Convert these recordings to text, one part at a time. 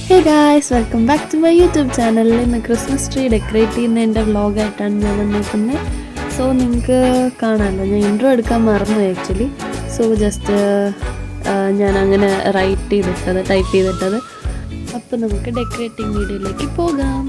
Hey guys, welcome back to my YouTube ചാനലിൽ. ഇന്ന് Christmas tree decorate ചെയ്യുന്നതിൻ്റെ വ്ളോഗായിട്ടാണ് ഞാൻ വന്നിരിക്കുന്നത്. സോ നിങ്ങൾക്ക് കാണാമല്ലോ, ഞാൻ ഇൻട്രോ എടുക്കാൻ മറന്നു ആക്ച്വലി. സോ ജസ്റ്റ് ഞാൻ അങ്ങനെ ടൈപ്പ് ചെയ്തിട്ടത്. അപ്പോൾ നമുക്ക് ഡെക്കറേറ്റിംഗ് വീഡിയോയിലേക്ക് പോകാം.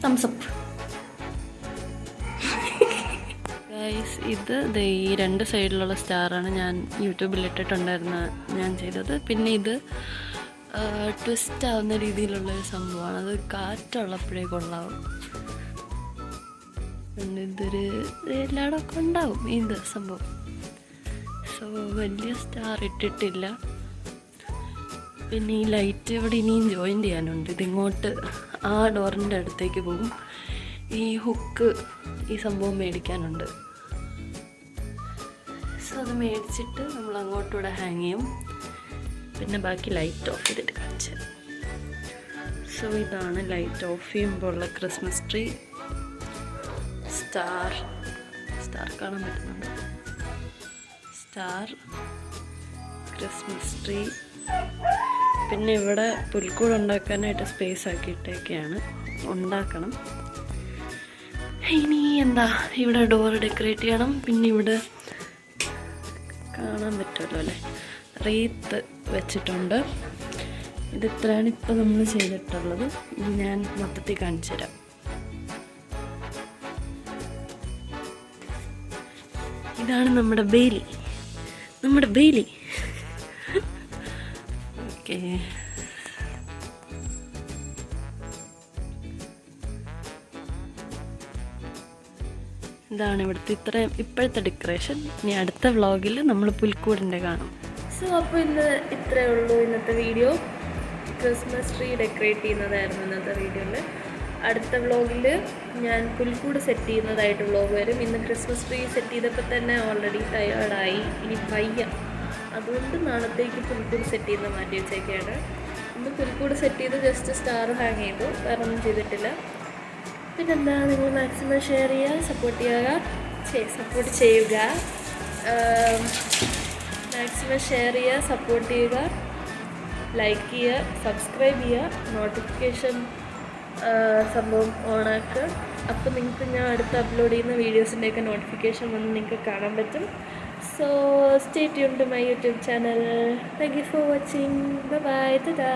Thumbs up guys. ഇത് ഈ രണ്ട് സൈഡിലുള്ള സ്റ്റാറാണ് ഞാൻ യൂട്യൂബിൽ ഇട്ടിട്ടുണ്ടായിരുന്ന ഞാൻ ചെയ്തത്. പിന്നെ ഇത് ട്വിസ്റ്റ് ആവുന്ന രീതിയിലുള്ളൊരു സംഭവമാണ്. അത് കാറ്റുള്ളപ്പോഴേ കൊള്ളാവും. പിന്നെ ഇതൊരു എല്ലായിടമൊക്കെ ഉണ്ടാവും ഇത് സംഭവം. സോ വലിയ സ്റ്റാർ ഇട്ടിട്ടില്ല. പിന്നെ ഈ ലൈറ്റ് ഇവിടെ ഇനിയും ജോയിൻ ചെയ്യാനുണ്ട്. ഇതിങ്ങോട്ട് ആ ഡോറിൻ്റെ അടുത്തേക്ക് പോകും. ഈ ഹുക്ക് ഈ സംഭവം മേടിക്കാനുണ്ട്. സോ അത് മേടിച്ചിട്ട് നമ്മൾ അങ്ങോട്ടൂടെ ഹാങ് ചെയ്യും. പിന്നെ ബാക്കി ലൈറ്റ് ഓഫ് ചെയ്തിട്ട് കാണിച്ചു. സോ ഇതാണ് ലൈറ്റ് ഓഫ് ചെയ്യുമ്പോൾ ഉള്ള ക്രിസ്മസ് ട്രീ. സ്റ്റാർ കാണാൻ പറ്റുന്നുണ്ട്. Star, Christmas tree. പിന്നെ ഇവിടെ പുൽക്കൂട് ഉണ്ടാക്കാനായിട്ട് സ്പേസ് ആക്കിയിട്ടൊക്കെയാണ്. ഉണ്ടാക്കണം. ഇനി എന്താ, ഇവിടെ ഡോർ ഡെക്കറേറ്റ് ചെയ്യണം. പിന്നെ ഇവിടെ കാണാൻ പറ്റുമല്ലോ അല്ലേ, റീത്ത് വെച്ചിട്ടുണ്ട്. ഇതിത്രയാണ് ഇപ്പോൾ നമ്മൾ ചെയ്തിട്ടുള്ളത്. ഇനി ഞാൻ മൊത്തത്തിൽ കാണിച്ചു തരാം. ഇതാണ് നമ്മുടെ ബേലി. ഓക്കെ, ഇതാണ് ഇവിടുത്തെ ഇപ്പോഴത്തെ ഡെക്കറേഷൻ. ഇനി അടുത്ത വ്ളോഗിൽ നമ്മൾ പുൽക്കൂടിൻ്റെ കാണും. സോ അപ്പോൾ ഇത്രയേ ഉള്ളൂ ഇന്നത്തെ വീഡിയോ. ക്രിസ്മസ് ട്രീ ഡെക്കറേറ്റ് ചെയ്യുന്നതായിരുന്നു ഇന്നത്തെ വീഡിയോയിൽ. അടുത്ത വ്ളോഗിൽ ഞാൻ പുൽക്കൂട് സെറ്റ് ചെയ്യുന്നതായിട്ട് വ്ളോഗ് വരും. ഇന്ന് ക്രിസ്മസ് ട്രീ സെറ്റ് ചെയ്തപ്പോൾ തന്നെ ഓൾറെഡി ടയേർഡായി. ഇനി വയ്യ, അതുകൊണ്ട് നാളത്തേക്ക് പുൽക്കൂട് സെറ്റ് ചെയ്യുന്ന മാറ്റി വെച്ചേക്കാണ്. ഇന്ന് പുൽക്കൂട് സെറ്റ് ചെയ്ത് ജസ്റ്റ് സ്റ്റാർ ഹാങ് ചെയ്തു, വേറെ ഒന്നും ചെയ്തിട്ടില്ല. പിന്നെന്താ, നിങ്ങൾ മാക്സിമം ഷെയർ ചെയ്യുക, സപ്പോർട്ട് ചെയ്യുക. മാക്സിമം ഷെയർ ചെയ്യുക, സപ്പോർട്ട് ചെയ്യുക, ലൈക്ക് ചെയ്യുക, സബ്സ്ക്രൈബ് ചെയ്യുക, നോട്ടിഫിക്കേഷൻ സംഭവം ഓണാക്കുക. അപ്പോൾ നിങ്ങൾക്ക് ഞാൻ അടുത്ത് അപ്ലോഡ് ചെയ്യുന്ന വീഡിയോസിൻ്റെയൊക്കെ നോട്ടിഫിക്കേഷൻ വന്ന് നിങ്ങൾക്ക് കാണാൻ പറ്റും. So stay tuned to my YouTube channel. Thank you for watching. Bye bye. Tata.